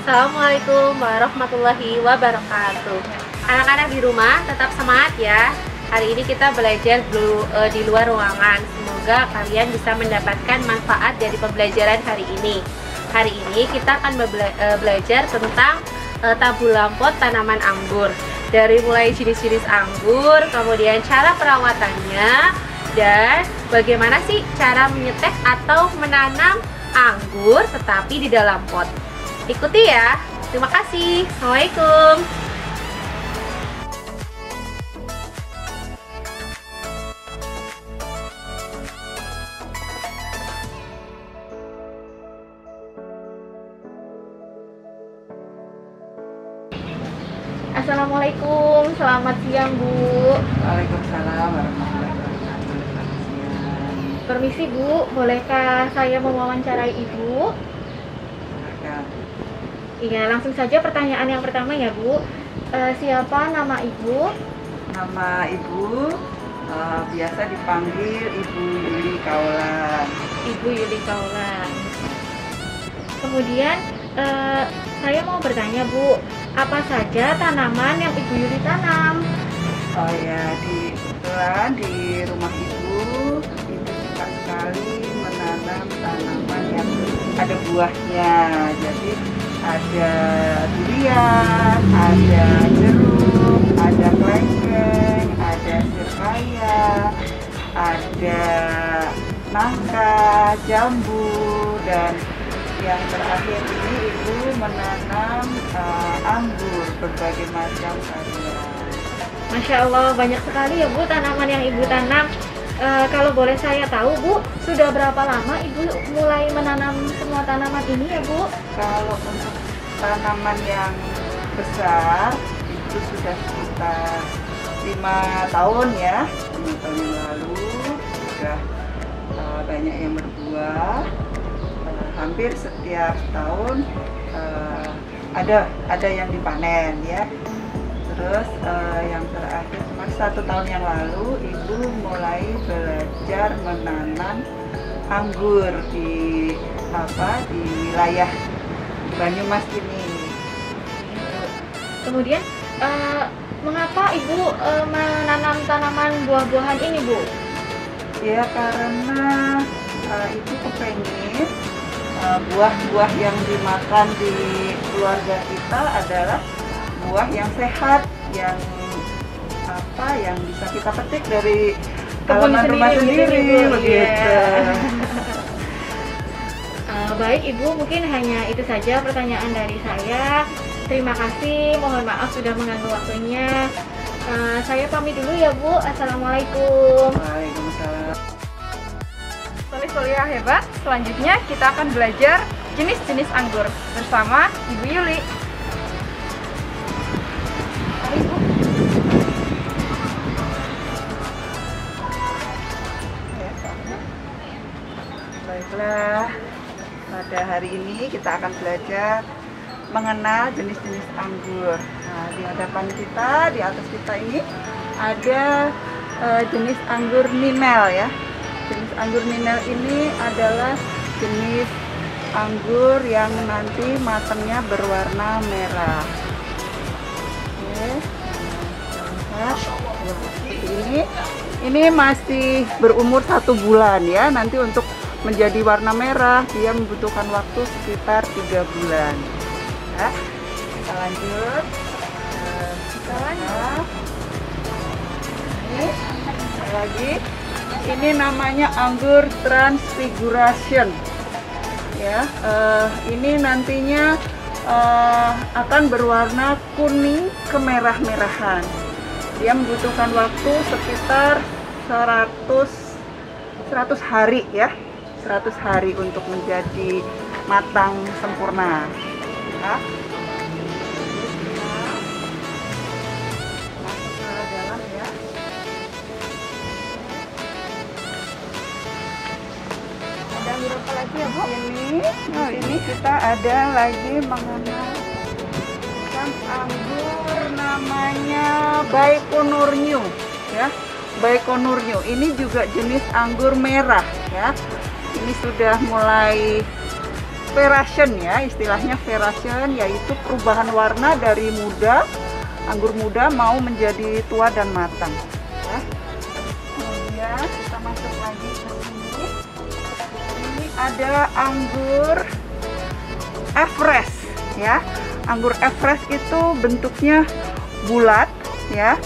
Assalamualaikum warahmatullahi wabarakatuh. Anak-anak di rumah tetap semangat ya. Hari ini kita belajar di luar ruangan. Semoga kalian bisa mendapatkan manfaat dari pembelajaran hari ini. Hari ini kita akan belajar tentang tabula pot tanaman anggur. Dari mulai jenis-jenis anggur, kemudian cara perawatannya, dan bagaimana sih cara menyetek atau menanam anggur tetapi di dalam pot. Ikuti ya. Terima kasih. Assalamualaikum. Assalamualaikum. Selamat siang, Bu. Waalaikumsalam warahmatullahi wabarakatuh. Selamat siang. Permisi, Bu. Bolehkah saya mewawancarai Ibu? Silakan. Iya, langsung saja pertanyaan yang pertama ya, Bu. Siapa nama Ibu? Nama Ibu biasa dipanggil Ibu Yuli Kaulan. Ibu Yuli Kaulan. Kemudian saya mau bertanya, Bu, apa saja tanaman yang Ibu Yuli tanam? Oh ya, kebetulan di rumah Ibu suka sekali menanam tanaman yang ada buahnya. Jadi ada durian, ada jeruk, ada klengkeng, ada sirkaya, ada nangka, jambu, dan yang terakhir ini Ibu menanam anggur berbagai macam varian. Masya Allah, banyak sekali ya, Bu, tanaman yang Ibu tanam. Kalau boleh saya tahu, Bu, sudah berapa lama Ibu mulai menanam semua tanaman ini ya, Bu? Kalau untuk tanaman yang besar itu sudah sekitar 5 tahun ya, 5 tahun yang lalu sudah banyak yang berbuah. Hampir setiap tahun ada yang dipanen ya. Terus yang terakhir cuma 1 tahun yang lalu Ibu mulai belajar menanam anggur di wilayah Banyumas ini. Kemudian mengapa Ibu menanam tanaman buah-buahan ini, Bu? Ya karena Ibu kepengen buah-buah yang dimakan di keluarga kita adalah buah yang sehat, yang bisa kita petik dari halaman rumah sendiri begitu. Baik Ibu, mungkin hanya itu saja pertanyaan dari saya. Terima kasih, mohon maaf sudah mengganggu waktunya. Saya pamit dulu ya, Bu. Assalamualaikum. Waalaikumsalam. Solis kuliah hebat, selanjutnya kita akan belajar jenis-jenis anggur bersama Ibu Yuli. Baiklah, pada hari ini kita akan belajar mengenal jenis-jenis anggur. Nah, di hadapan kita, di atas kita ini ada jenis anggur ninel ya. Jenis anggur ninel ini adalah jenis anggur yang nanti matangnya berwarna merah. Oke, ini masih berumur 1 bulan ya. Nanti untuk menjadi warna merah dia membutuhkan waktu sekitar 3 bulan. Ya, kita lanjut. Ini lagi. Ini namanya anggur transfiguration. Ya, ini nantinya akan berwarna kuning kemerah-merahan. Dia membutuhkan waktu sekitar 100 hari ya. 100 hari untuk menjadi matang sempurna. Ya. Masuk ke dalam ya. Ada anggur apa lagi ya, Bu? Ini kita ada lagi mengenal anggur namanya Baikonur New ya. Baikonur New ini juga jenis anggur merah ya. Ini sudah mulai veration ya, istilahnya veration, yaitu perubahan warna dari muda, anggur muda mau menjadi tua dan matang ya. Kemudian kita masuk lagi ke sini. Ini ada anggur Everest ya. Anggur Everest itu bentuknya bulat ya,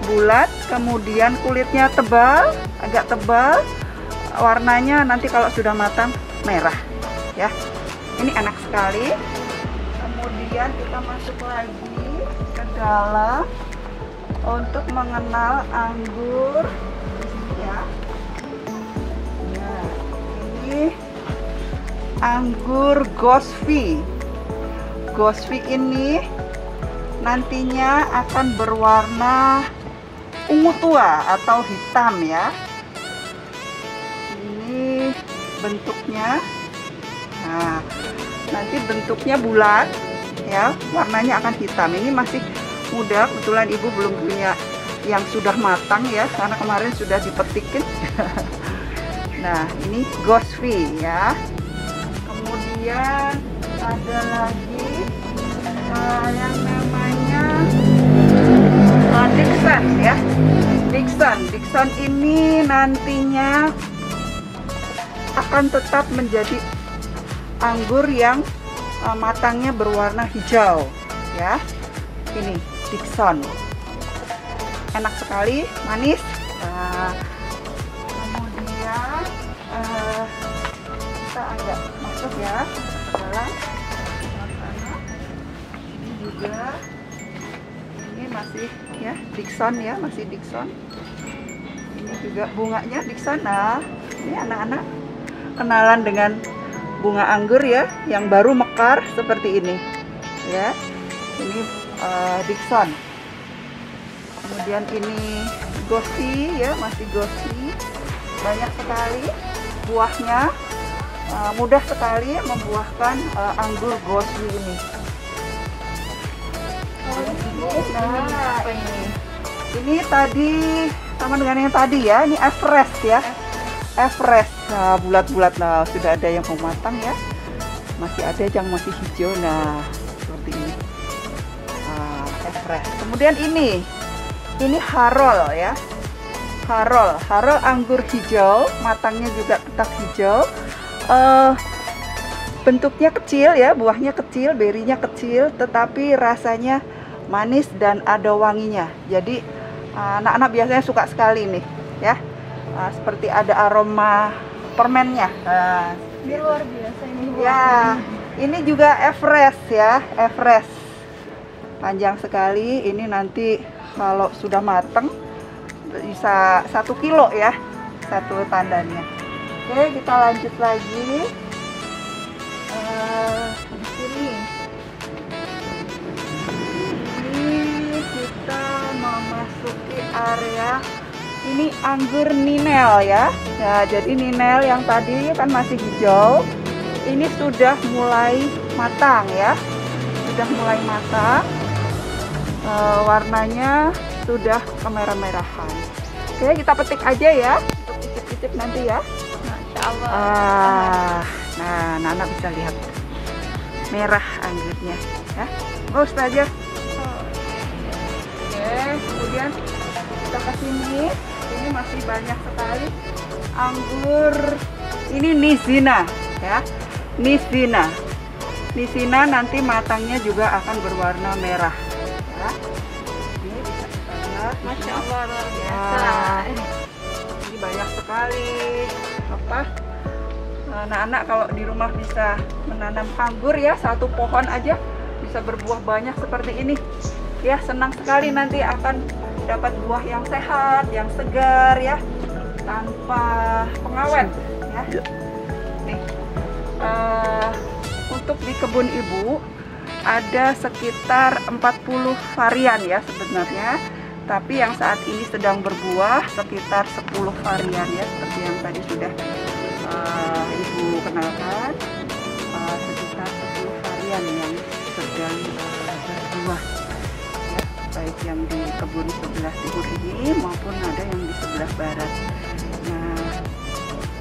bulat, kemudian kulitnya tebal, agak tebal, warnanya nanti kalau sudah matang merah ya. Ini enak sekali. Kemudian kita masuk lagi ke dalam untuk mengenal anggur ya. Nah, ini anggur Gosvi. Gosvi ini nantinya akan berwarna ungu tua atau hitam ya. Ini bentuknya. Nah, nanti bentuknya bulat ya, warnanya akan hitam. Ini masih muda, kebetulan ibu belum punya yang sudah matang ya, karena kemarin sudah dipetikin. Nah, ini Gosvi ya. Kemudian ada lagi yang namanya Dixon ya. Dixon ini nantinya akan tetap menjadi anggur yang matangnya berwarna hijau ya. Ini Dixon, enak sekali, manis. Kemudian kita agak masuk ya ke dalam sana. Ini juga, ini masih ya Dixon ya, masih Dixon. Ini juga bunganya Dixon. Nah, ini anak-anak kenalan dengan bunga anggur ya, yang baru mekar seperti ini ya. Ini Dixon. Kemudian ini Gosvi ya, masih Gosvi. Banyak sekali buahnya, mudah sekali membuahkan anggur Gosvi ini. Nah, ini tadi sama dengan yang tadi ya. Ini Everest ya. Everest, nah bulat-bulat, nah sudah ada yang mau matang ya, masih ada yang masih hijau, nah seperti ini. Everest. Kemudian ini Harol ya, Harol anggur hijau, matangnya juga tetap hijau, bentuknya kecil ya, buahnya kecil, berinya kecil, tetapi rasanya manis dan ada wanginya. Jadi anak-anak biasanya suka sekali nih ya. Seperti ada aroma permennya. Ini luar biasa ini. Ya, ini juga Everest ya, Everest. Panjang sekali. Ini nanti kalau sudah mateng bisa 1 kilo ya, satu tandannya. Oke, kita lanjut lagi. Di sini. Ini kita memasuki area. Ini anggur Ninel ya. Nah, jadi Ninel yang tadi kan masih hijau, ini sudah mulai matang ya. Sudah mulai matang. Warnanya sudah kemerah-merahan. Oke, kita petik aja ya. Untuk icip-icip nanti ya. Masya Allah. Nah, anak-anak bisa lihat merah anggurnya ya. Bagus aja. Oke, kemudian kita ke sini. Ini masih banyak sekali anggur. Ini Nizhina ya, Nizhina nanti matangnya juga akan berwarna merah ya. Ini bisa kita lihat. Masya Allah, luar biasa. Ya, ini banyak sekali apa, anak-anak kalau di rumah bisa menanam anggur ya, satu pohon aja bisa berbuah banyak seperti ini ya. Senang sekali nanti akan dapat buah yang sehat, yang segar ya, tanpa pengawet ya. Nih, untuk di kebun ibu ada sekitar 40 varian ya sebenarnya, tapi yang saat ini sedang berbuah sekitar 10 varian ya, seperti yang tadi sudah ibu kenalkan. Sekitar 10 varian yang sedang berbuah, baik yang di kebun sebelah timur ini maupun ada yang di sebelah barat. Nah,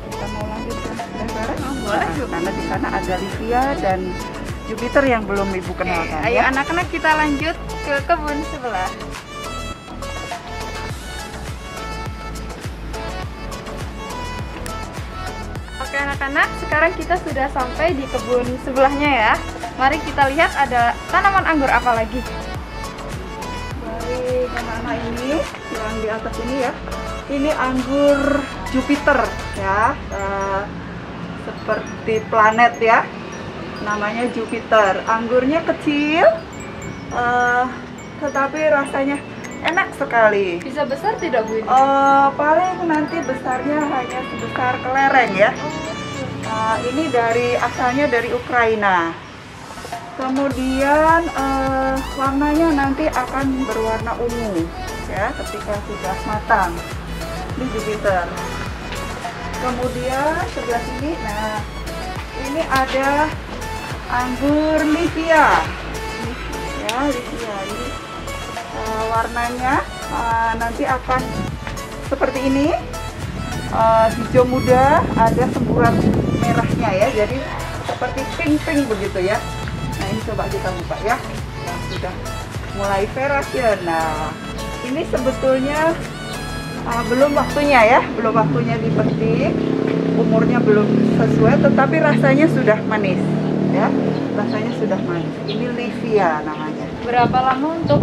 kita mau lanjut ke Everest? Boleh, Bu. Karena di sana ada Livia dan Jupiter yang belum Ibu kenalkan. Ayo ya. anak-anak kita lanjut ke kebun sebelah. Oke anak-anak, sekarang kita sudah sampai di kebun sebelahnya ya. Mari kita lihat ada tanaman anggur apa lagi. Baik, anak-anak ini yang di atas ini ya. Ini anggur Jupiter ya, seperti planet ya. Namanya Jupiter. Anggurnya kecil, tetapi rasanya enak sekali. Bisa besar tidak Bu ini? Paling nanti besarnya hanya sebesar kelereng ya. Ini asalnya dari Ukraina. Kemudian warnanya nanti akan berwarna ungu ya ketika sudah matang. Ini Jupiter. Kemudian sebelah sini, nah ini ada anggur Livia. Ya, Livia ini warnanya nanti akan seperti ini, hijau muda, ada semburat merahnya ya, jadi seperti pink begitu ya. Nah ini coba kita buka ya, yang sudah mulai verasi. Nah ini sebetulnya belum waktunya ya, belum waktunya dipetik, umurnya belum sesuai, tetapi rasanya sudah manis ya, rasanya sudah manis. Ini Livia namanya. Berapa lama untuk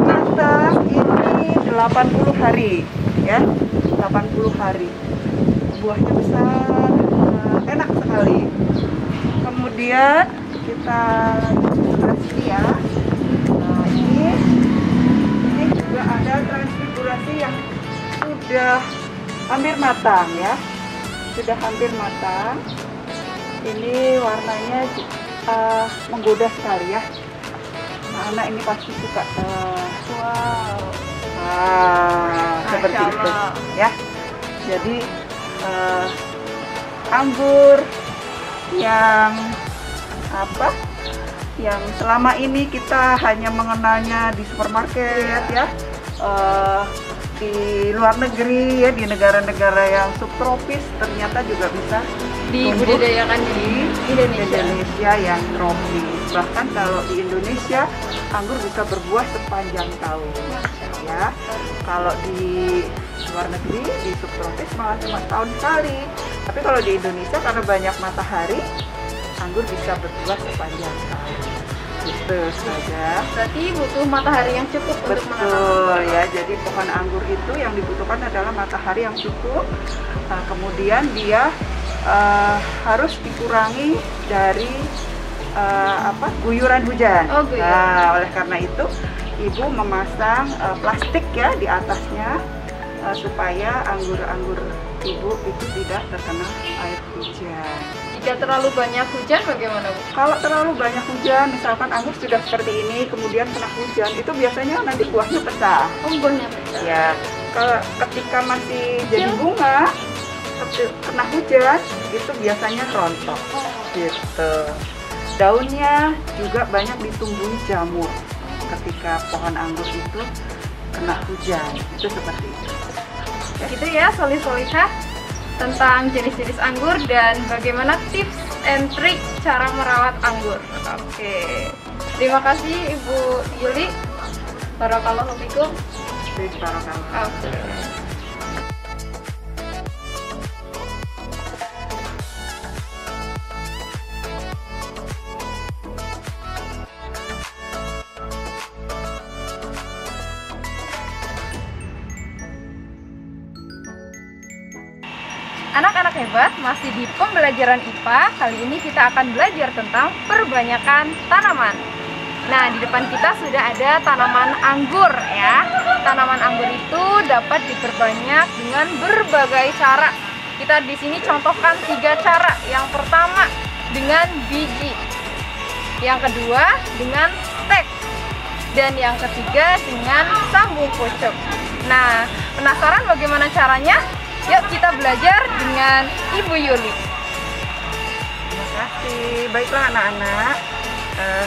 Matang ini 80 hari ya, 80 hari. Buahnya besar, enak sekali. Kemudian kita lanjut ke sini ya. Nah ini juga ada transfigurasi yang sudah hampir matang ya, sudah hampir matang. Ini warnanya menggoda sekali ya. Anak ini pasti suka. Wow. Seperti itu ya. Jadi anggur yang yang selama ini kita hanya mengenalnya di supermarket ya, di luar negeri ya, di negara-negara yang subtropis, ternyata juga bisa dibudidayakan di Indonesia yang tropis. Bahkan kalau di Indonesia anggur bisa berbuah sepanjang tahun ya. Kalau di luar negeri di subtropis malah cuma tahun sekali. Tapi kalau di Indonesia karena banyak matahari, anggur bisa berbuah sepanjang tahun. Gitu saja. Berarti butuh matahari yang cukup untuk menanam. Betul ya. Jadi pohon anggur itu yang dibutuhkan adalah matahari yang cukup. Kemudian dia harus dikurangi dari guyuran hujan. Nah, oleh karena itu Ibu memasang plastik ya di atasnya supaya anggur-anggur Ibu itu tidak terkena air hujan. Jika terlalu banyak hujan bagaimana Bu? Kalau terlalu banyak hujan, misalkan anggur sudah seperti ini, kemudian kena hujan, itu biasanya nanti buahnya pecah. Buahnya pecah. Ya, kalau ketika masih jadi bunga, kena hujan, itu biasanya rontok. Gitu. Daunnya juga banyak ditumbuhi jamur ketika pohon anggur itu kena hujan. Itu seperti itu. Gitu ya, solih-solihah tentang jenis-jenis anggur dan bagaimana tips and trik cara merawat anggur. Oke. Terima kasih Ibu Yuli. Barakallahu fikum. Barakallahu. Oke. Anak-anak hebat, masih di pembelajaran IPA. Kali ini kita akan belajar tentang perbanyakan tanaman. Nah, di depan kita sudah ada tanaman anggur ya. Tanaman anggur itu dapat diperbanyak dengan berbagai cara. Kita di sini contohkan 3 cara. Yang pertama dengan biji, yang kedua dengan stek, dan yang ketiga dengan sambung pucuk. Nah, penasaran bagaimana caranya? Yuk kita belajar dengan Ibu Yuli. Terima kasih. Baiklah anak-anak,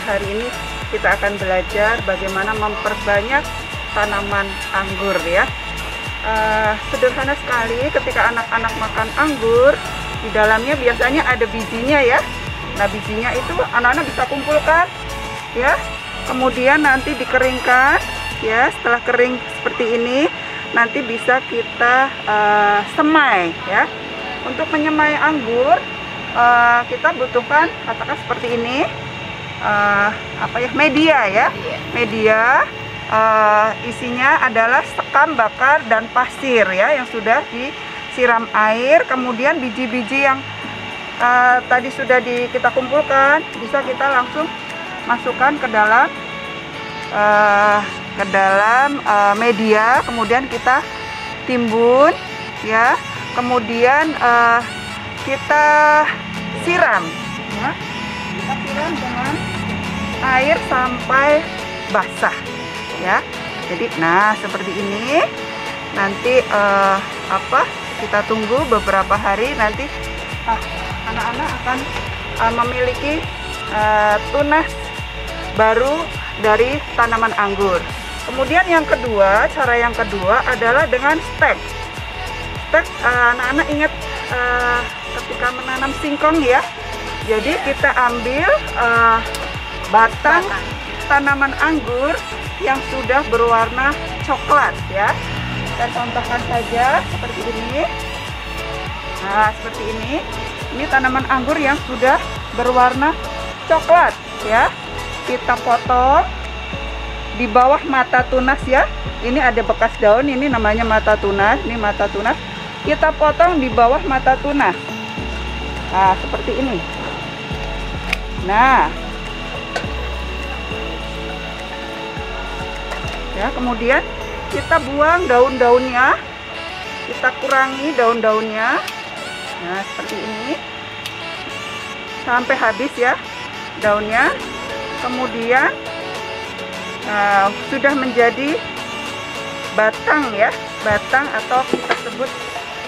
hari ini kita akan belajar bagaimana memperbanyak tanaman anggur ya. Sederhana sekali, ketika anak-anak makan anggur, Di dalamnya biasanya ada bijinya ya. Nah, bijinya itu anak-anak bisa kumpulkan ya. Kemudian nanti dikeringkan ya. Setelah kering seperti ini, nanti bisa kita semai ya. Untuk menyemai anggur kita butuhkan katakan seperti ini, media ya. Media isinya adalah sekam bakar dan pasir ya, yang sudah disiram air. Kemudian biji-biji yang tadi sudah kita kumpulkan bisa kita langsung masukkan ke dalam media, kemudian kita timbun ya, kemudian kita siram ya. Kita siram dengan air sampai basah ya. Jadi nah seperti ini. Nanti kita tunggu beberapa hari, nanti anak-anak akan memiliki tunas baru dari tanaman anggur. Kemudian yang kedua, cara yang kedua adalah dengan stek. Stek, anak-anak ingat ketika menanam singkong ya. Jadi kita ambil batang tanaman anggur yang sudah berwarna coklat ya. Kita contohkan saja seperti ini. Nah, seperti ini. Ini tanaman anggur yang sudah berwarna coklat ya. Kita potong di bawah mata tunas ya. Ini ada bekas daun, ini namanya mata tunas. Ini mata tunas. Kita potong di bawah mata tunas. Nah, seperti ini. Nah, ya, kemudian kita buang daun-daunnya, kita kurangi daun-daunnya. Nah, seperti ini sampai habis ya daunnya. Kemudian sudah menjadi batang ya, batang atau kita sebut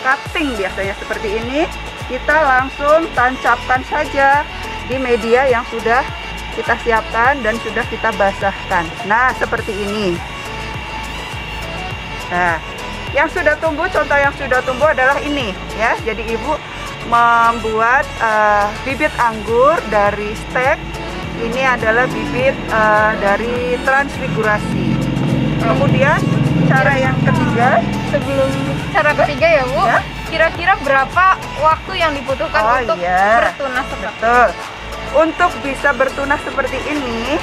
cutting biasanya seperti ini. Kita langsung tancapkan saja di media yang sudah kita siapkan dan sudah kita basahkan. Nah, seperti ini. Nah, yang sudah tumbuh, contoh yang sudah tumbuh adalah ini ya. Jadi ibu membuat bibit anggur dari stek. Ini adalah bibit dari transfigurasi. Kemudian cara yang ketiga, Sebelum cara ketiga ya Bu, ya? Kira-kira berapa waktu yang dibutuhkan untuk bertunas seperti betul. Untuk bisa bertunas seperti ini,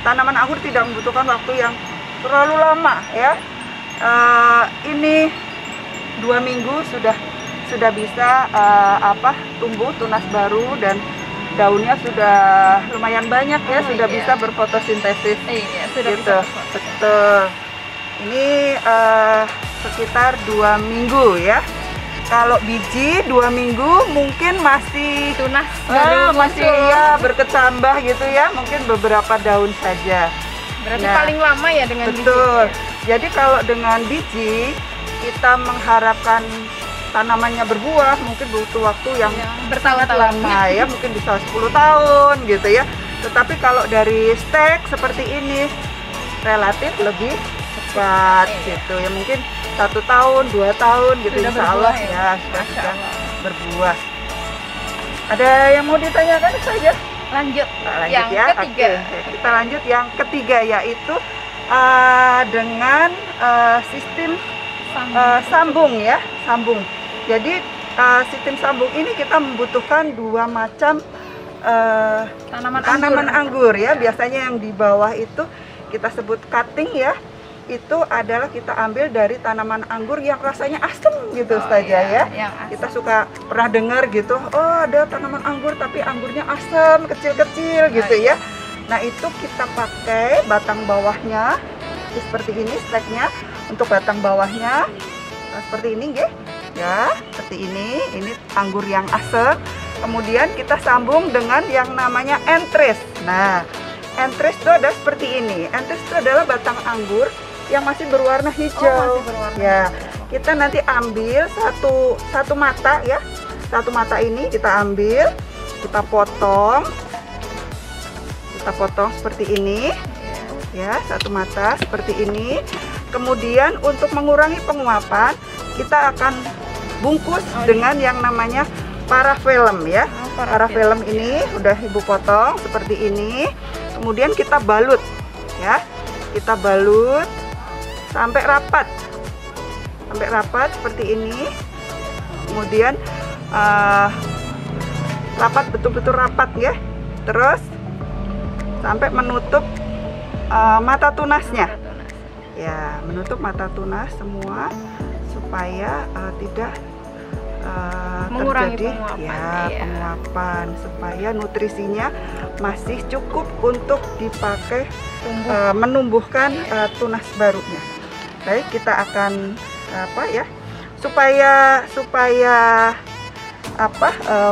tanaman anggur tidak membutuhkan waktu yang terlalu lama ya. Ini 2 minggu sudah bisa tumbuh tunas baru dan daunnya sudah lumayan banyak ya, sudah bisa berfotosintesis. Iya, sudah gitu. bisa. Betul. Ini sekitar 2 minggu ya. Kalau biji 2 minggu mungkin masih Tunas baru masih muncul. ya berkecambah gitu ya, mungkin beberapa daun saja. Berarti Nah, paling lama ya dengan betul. biji. Jadi kalau dengan biji kita mengharapkan tanamannya berbuah mungkin butuh waktu yang Bertahun-tahun. lama ya, mungkin bisa 10 tahun gitu ya. Tetapi kalau dari stek seperti ini relatif lebih cepat gitu ya, mungkin 1 tahun 2 tahun gitu Sudah insya Allah berbuah ya, Masya sudah Allah. berbuah. Ada yang mau ditanyakan saja? Lanjut, Lanjut yang ya. ketiga. Oke, kita lanjut yang ketiga, yaitu dengan sistem sambung ya, sambung. Jadi sistem sambung ini kita membutuhkan 2 macam tanaman anggur ya. Biasanya yang di bawah itu kita sebut cutting ya. Itu adalah kita ambil dari tanaman anggur yang rasanya asam gitu saja ya. Kita suka pernah dengar gitu, oh ada tanaman anggur tapi anggurnya asam, kecil-kecil gitu ya. Nah, itu kita pakai batang bawahnya seperti ini steknya. Untuk batang bawahnya seperti ini ya, seperti ini. Ini anggur yang asam. Kemudian kita sambung dengan yang namanya entris. Nah, entris itu ada seperti ini. Entris itu adalah batang anggur yang masih berwarna hijau. Ya, kita nanti ambil satu mata ya. Satu mata ini kita ambil, kita potong seperti ini. Ya, satu mata seperti ini. Kemudian untuk mengurangi penguapan, kita akan bungkus dengan yang namanya parafilm ya. Parafilm ini udah Ibu potong seperti ini. Kemudian kita balut ya. Kita balut sampai rapat. Sampai rapat seperti ini. Kemudian rapat, betul-betul rapat ya. Terus sampai menutup mata tunasnya. Ya, menutup mata tunas semua supaya tidak mengurangi terjadi penguapan, penguapan, supaya nutrisinya masih cukup untuk dipakai menumbuhkan tunas barunya. Baik, kita akan supaya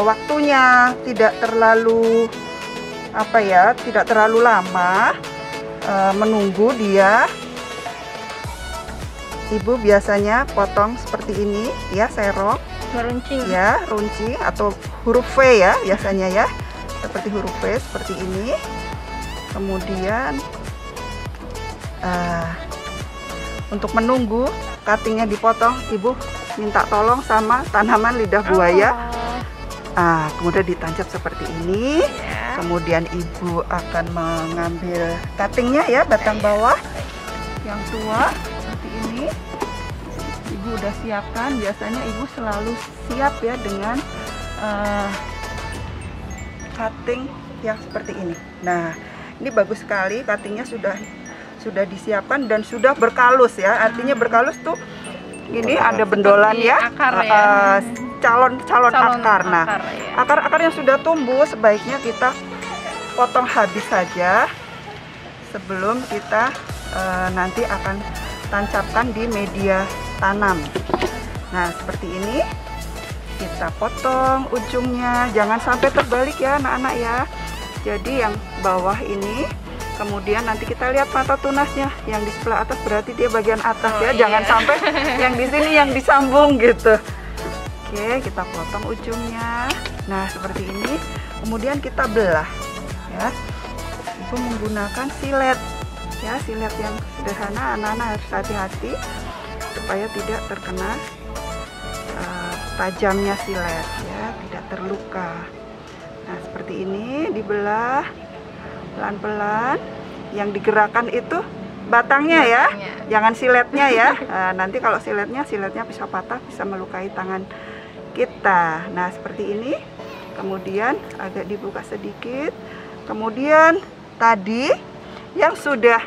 waktunya tidak terlalu tidak terlalu lama menunggu dia. Ibu biasanya potong seperti ini ya, serong, meruncing ya, runcing atau huruf V ya biasanya ya, seperti huruf V seperti ini. Kemudian untuk menunggu cuttingnya dipotong, Ibu minta tolong sama tanaman lidah buaya. Kemudian ditancap seperti ini. Kemudian Ibu akan mengambil cuttingnya ya, batang bawah yang tua seperti ini. Ibu udah siapkan, biasanya Ibu selalu siap ya dengan cutting yang seperti ini. Nah, ini bagus sekali, cuttingnya sudah disiapkan dan sudah berkalus ya. Artinya berkalus tuh ini ada bendolan ya, calon akar. Nah, akar-akar yang sudah tumbuh sebaiknya kita potong habis saja sebelum kita nanti akan tancapkan di media tanam. Nah, seperti ini kita potong ujungnya, jangan sampai terbalik ya anak-anak ya. Jadi yang bawah ini, kemudian nanti kita lihat mata tunasnya, yang di sebelah atas berarti dia bagian atas jangan sampai yang di sini yang disambung gitu. Oke, kita potong ujungnya. Nah, seperti ini. Kemudian kita belah ya. Ibu menggunakan silet ya, silet yang sederhana. Anak-anak harus hati-hati supaya tidak terkena tajamnya silet ya, tidak terluka. Nah, seperti ini dibelah pelan-pelan. Yang digerakkan itu batangnya ya, jangan siletnya ya. Nanti kalau siletnya bisa patah, bisa melukai tangan kita. Nah, seperti ini. Kemudian agak dibuka sedikit. Kemudian tadi yang sudah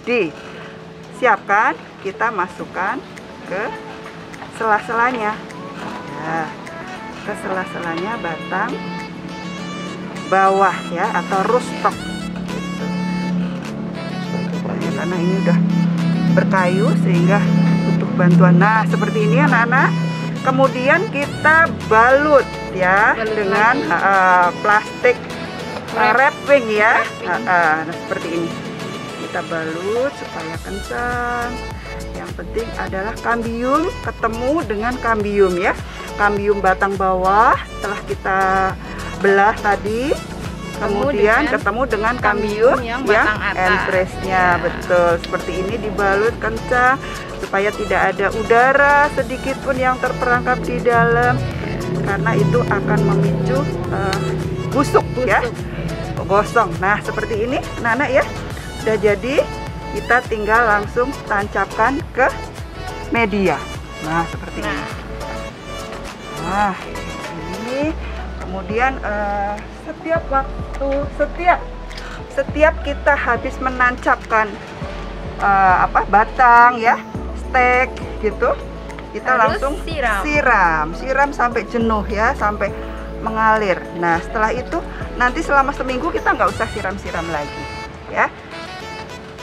disiapkan kita masukkan ke sela-selanya. Nah, ke sela-selanya batang bawah ya, atau rootstock gitu. Karena ini udah berkayu sehingga butuh bantuan. Nah, seperti ini anak-anak. Kemudian kita balut ya, dengan plastik wrapping ya. Nah, seperti ini kita balut supaya kencang. Yang penting adalah kambium ketemu dengan kambium ya, kambium batang bawah setelah kita belah tadi, kemudian ketemu dengan kambium yang entrance-nya. Betul, seperti ini dibalut kencang supaya tidak ada udara sedikit pun yang terperangkap di dalam, karena itu akan memicu busuk ya, gosong. Nah, seperti ini anak-anak ya, sudah jadi. Kita tinggal langsung tancapkan ke media. Nah, seperti ini. Nah, ini kemudian setiap kita habis menancapkan batang ya, stek gitu, kita harus langsung siram sampai jenuh ya, sampai mengalir. Nah, setelah itu nanti selama seminggu kita nggak usah siram-siram lagi ya.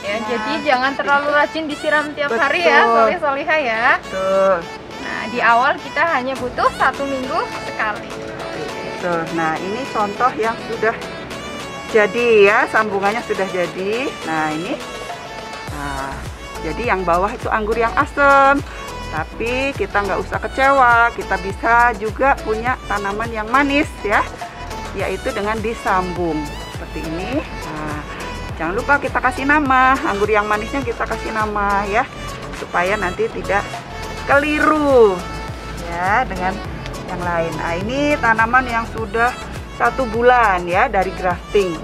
Ya, jadi jangan terlalu rajin disiram tiap hari ya, soleh-solihah ya. Betul. Nah, di awal kita hanya butuh 1 minggu sekali. Betul. Nah, ini contoh yang sudah jadi ya, sambungannya sudah jadi. Nah, ini. Nah, jadi yang bawah itu anggur yang asam. Tapi kita nggak usah kecewa, kita bisa juga punya tanaman yang manis ya, yaitu dengan disambung seperti ini. Nah, jangan lupa kita kasih nama, anggur yang manisnya kita kasih nama ya, supaya nanti tidak keliru ya dengan yang lain. Nah, ini tanaman yang sudah 1 bulan ya dari grafting.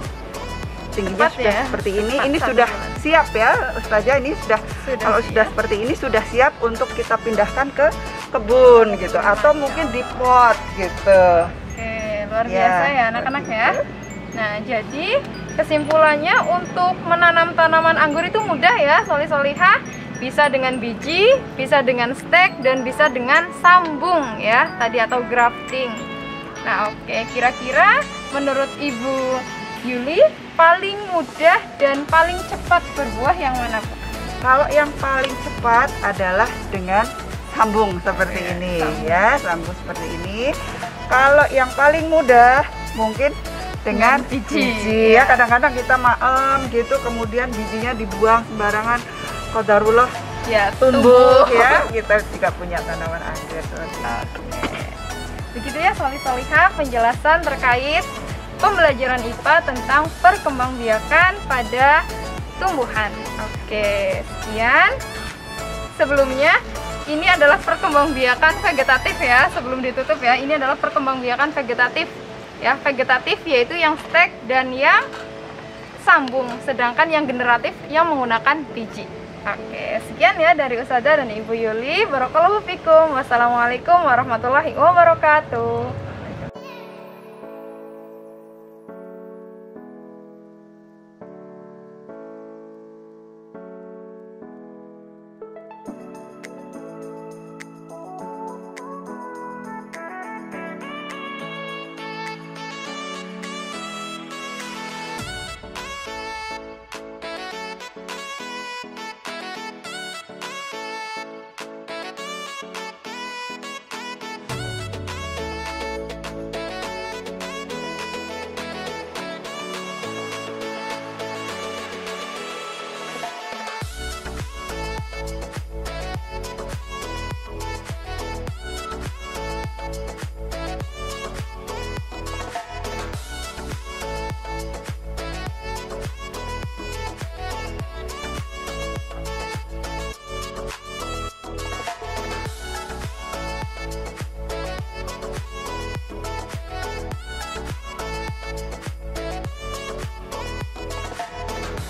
Tingginya sudah seperti ini. Ini sudah siap ya, Ustazah. Ini sudah kalau sudah seperti ini sudah siap untuk kita pindahkan ke kebun gitu, atau mungkin di pot gitu. Oke, luar biasa ya anak-anak ya. Nah, jadi kesimpulannya untuk menanam tanaman anggur itu mudah ya, Solih-solihah. Bisa dengan biji, bisa dengan stek, dan bisa dengan sambung ya tadi atau grafting. Nah, oke, kira-kira menurut Ibu Yuli paling mudah dan paling cepat berbuah yang mana, Bu? Kalau yang paling cepat adalah dengan sambung seperti ini ya, sambung seperti ini. Kalau yang paling mudah mungkin dengan biji ya. Kadang-kadang kita maem gitu, kemudian bijinya dibuang sembarangan, qadarullah Ya, tumbuh ya. Kita juga punya tanaman anggur. Begitu ya Solih-solihah penjelasan terkait pembelajaran IPA tentang perkembangbiakan pada tumbuhan. Oke, sekian. Sebelumnya ini adalah perkembangbiakan vegetatif ya, sebelum ditutup ya. Ini adalah perkembangbiakan vegetatif ya. Vegetatif yaitu yang stek dan yang sambung, sedangkan yang generatif yang menggunakan biji. Oke, sekian ya dari Ustazah dan Ibu Yuli. Barakallahu fikum. Wassalamualaikum warahmatullahi wabarakatuh.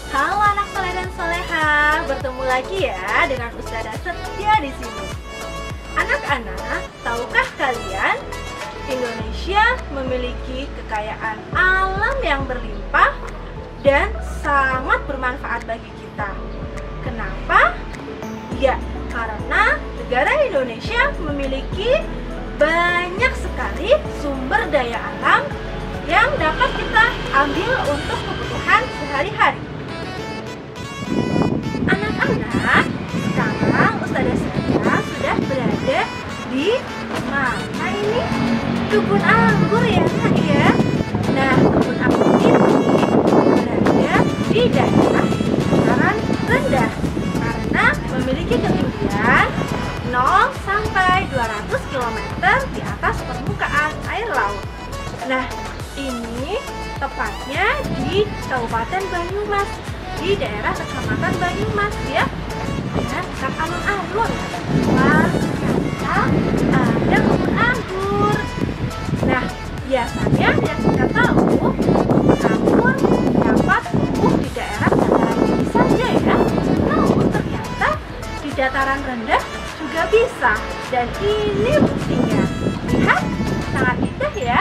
Halo anak soleh dan solehah, bertemu lagi ya dengan Ustazah Setia di sini. Anak-anak, tahukah kalian Indonesia memiliki kekayaan alam yang berlimpah dan sangat bermanfaat bagi kita. Kenapa? Ya, karena negara Indonesia memiliki banyak sekali sumber daya alam yang dapat kita ambil untuk kebutuhan sehari-hari. Anak-anak, sekarang Ustazah Setia sudah berada di mana ini? Kebun anggur ya, Nak ya. Nah, kebun anggur ini berada di daerah dataran rendah karena memiliki ketinggian 0 sampai 200 km di atas permukaan air laut. Nah, ini tepatnya di Kabupaten Banyumas, di daerah Kecamatan Banyumas ya. Dan Kang alun-alun, wah ternyata ada kebun anggur. Nah, biasanya yang kita tahu kebun anggur dapat tumbuh di daerah dataran tinggi saja ya. Namun ternyata di dataran rendah juga bisa. Dan ini buktinya. Lihat, sangat indah ya,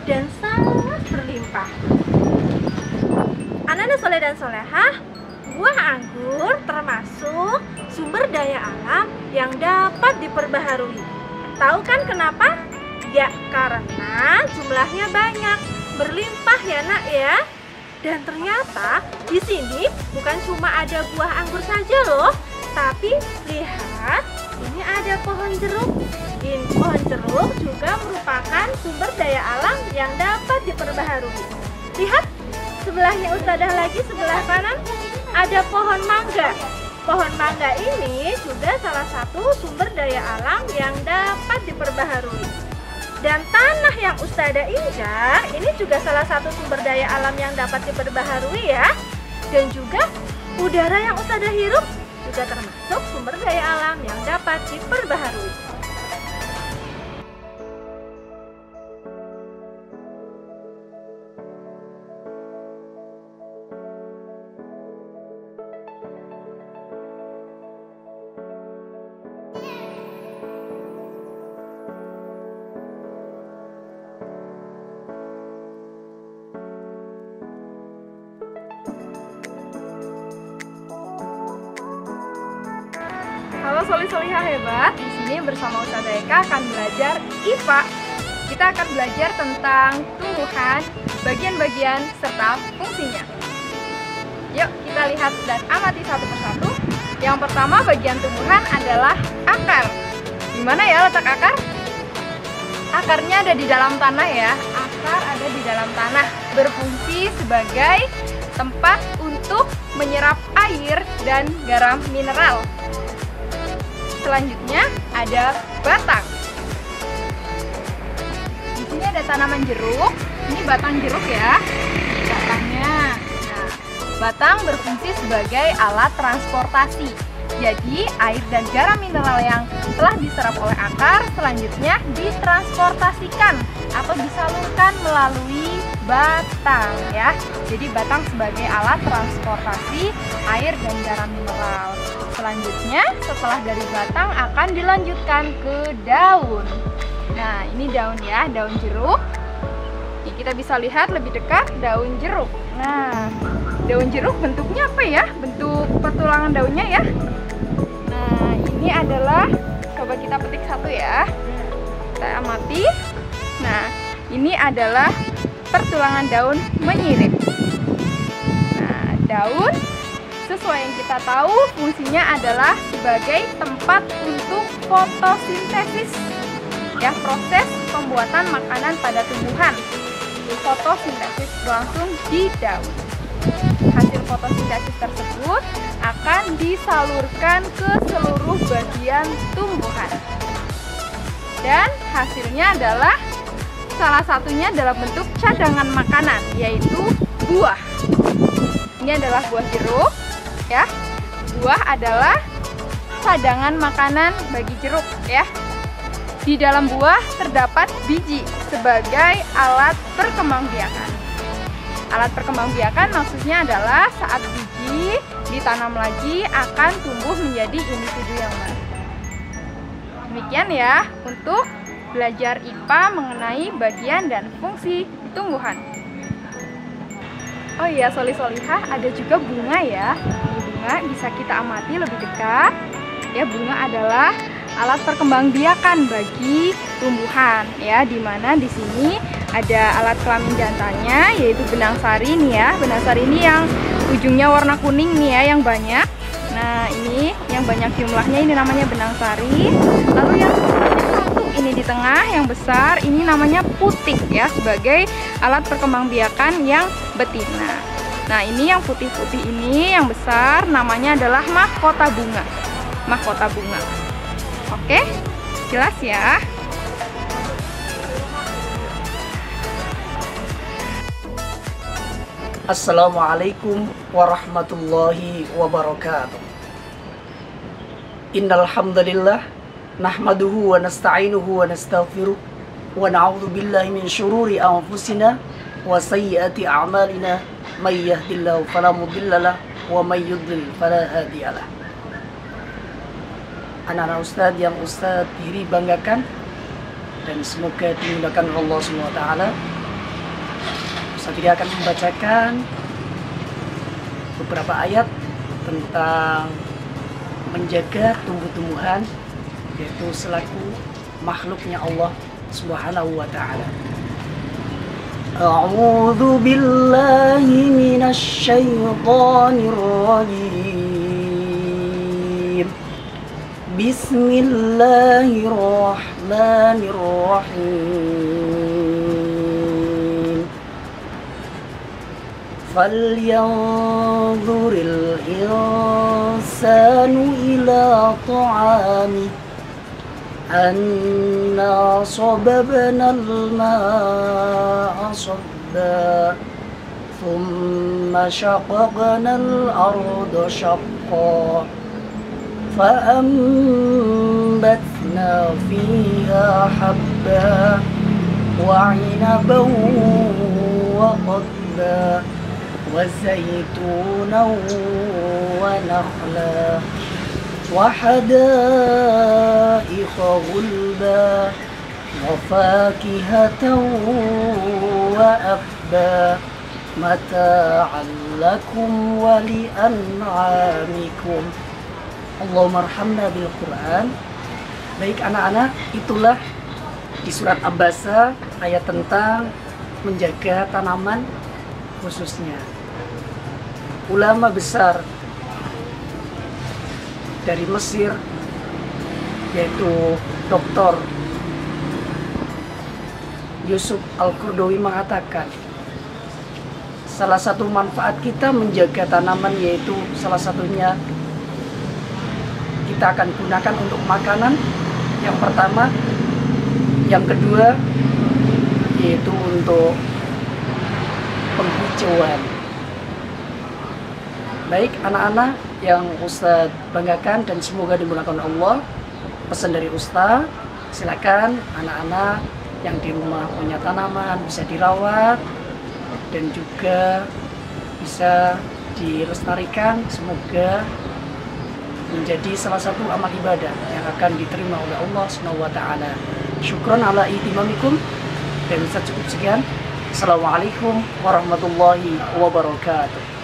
dan sangat berlimpah. Anak-anak soleh dan solehah, buah anggur termasuk sumber daya alam yang dapat diperbaharui. Tahu kan kenapa? Ya, karena jumlahnya banyak, berlimpah ya Nak ya. Dan ternyata di sini bukan cuma ada buah anggur saja loh, tapi lihat, ini ada pohon jeruk. Ini pohon jeruk juga merupakan sumber daya alam yang dapat diperbaharui. Lihat, sebelahnya Ustazah lagi, sebelah kanan ada pohon mangga. Pohon mangga ini juga salah satu sumber daya alam yang dapat diperbaharui. Dan tanah yang Ustazah injak ini juga salah satu sumber daya alam yang dapat diperbaharui ya. Dan juga udara yang Ustazah hirup juga termasuk sumber daya alam yang dapat diperbaharui. Halo Soli-Solihah hebat. Di sini bersama Ustazah Eka akan belajar IPA. Kita akan belajar tentang tumbuhan, bagian-bagian serta fungsinya. Yuk kita lihat dan amati satu persatu. Yang pertama bagian tumbuhan adalah akar. Di mana ya letak akar? Akarnya ada di dalam tanah ya. Akar ada di dalam tanah, berfungsi sebagai tempat untuk menyerap air dan garam mineral. Selanjutnya ada batang. Di sini ada tanaman jeruk. Ini batang jeruk ya. Batangnya. Nah, batang berfungsi sebagai alat transportasi. Jadi air dan garam mineral yang telah diserap oleh akar selanjutnya ditransportasikan atau disalurkan melalui batang ya. Jadi batang sebagai alat transportasi air dan garam mineral. Selanjutnya setelah dari batang akan dilanjutkan ke daun. Nah ini daun ya, daun jeruk. Ini kita bisa lihat lebih dekat daun jeruk. Nah daun jeruk bentuknya apa ya? Bentuk pertulangan daunnya ya. Nah ini adalah, coba kita petik satu ya. Kita amati. Nah ini adalah pertulangan daun menyirip. Nah daun sesuai yang kita tahu fungsinya adalah sebagai tempat untuk fotosintesis ya, proses pembuatan makanan pada tumbuhan. Fotosintesis berlangsung di daun. Hasil fotosintesis tersebut akan disalurkan ke seluruh bagian tumbuhan. Dan hasilnya adalah salah satunya dalam bentuk cadangan makanan, yaitu buah. Ini adalah buah jeruk ya. Buah adalah cadangan makanan bagi jeruk ya. Di dalam buah terdapat biji sebagai alat perkembangbiakan. Alat perkembangbiakan maksudnya adalah saat biji ditanam lagi akan tumbuh menjadi individu yang baru. Demikian ya untuk belajar IPA mengenai bagian dan fungsi tumbuhan. Oh iya, Soli-Solihah, ada juga bunga ya. Ini bunga bisa kita amati lebih dekat. Ya, bunga adalah alat perkembangbiakan bagi tumbuhan ya, dimana di sini ada alat kelamin jantannya yaitu benang sari nih ya. Benang sari ini yang ujungnya warna kuning nih ya, yang banyak. Nah, ini yang banyak jumlahnya ini namanya benang sari. Lalu yang satu ini di tengah yang besar ini namanya putik ya, sebagai alat perkembangbiakan yang betina. Nah, ini yang putih-putih ini yang besar namanya adalah mahkota bunga. Mahkota bunga. Oke, jelas ya. Assalamualaikum warahmatullahi wabarakatuh. Innal hamdalillah nahmaduhu wa nasta'inuhu wa nastaghfiruh wa na'udzu billahi min syururi anfusina wa sayyiati a'malina may yahdihillahu fala mudhillalah wa may yudlil fala hadiyalah. Anak-anak Ustadz yang Ustadz diri banggakan dan semoga dimudahkan Allah SWT, Ustadz diri akan membacakan beberapa ayat tentang menjaga tumbuh-tumbuhan, yaitu selaku makhluknya Allah Subhanahu wa ta'ala. A'udzu billahi minasy syaithanir rajim. Bismillahirrahmanirrahim. Falyanzuril insanu ila ta'amih anna sababna al-ma'a sabba thumma shaqaqna al-arda shaqqa فأنبتنا فيها حبا وعنبا وقضبا وزيتونا ونخلا وحدائق غلبا وفاكهة وأبا متاعا لكم ولأنعامكم Allahumma arhamna bil Quran. Baik anak-anak, itulah di surat Abasa ayat tentang menjaga tanaman khususnya. Ulama besar dari Mesir yaitu Dr. Yusuf Al-Qaradawi mengatakan salah satu manfaat kita menjaga tanaman yaitu salah satunya kita akan gunakan untuk makanan yang pertama, yang kedua yaitu untuk penghijauan. Baik anak-anak yang Ustadz banggakan dan semoga dimulakan Allah, pesan dari Ustadz, silakan anak-anak yang di rumah punya tanaman bisa dirawat dan juga bisa dilestarikan, semoga menjadi salah satu amal ibadah yang akan diterima oleh Allah Subhanahu wa taala. Syukran ala ihtimamikum, dan bisa cukup sekian. Assalamualaikum warahmatullahi wabarakatuh.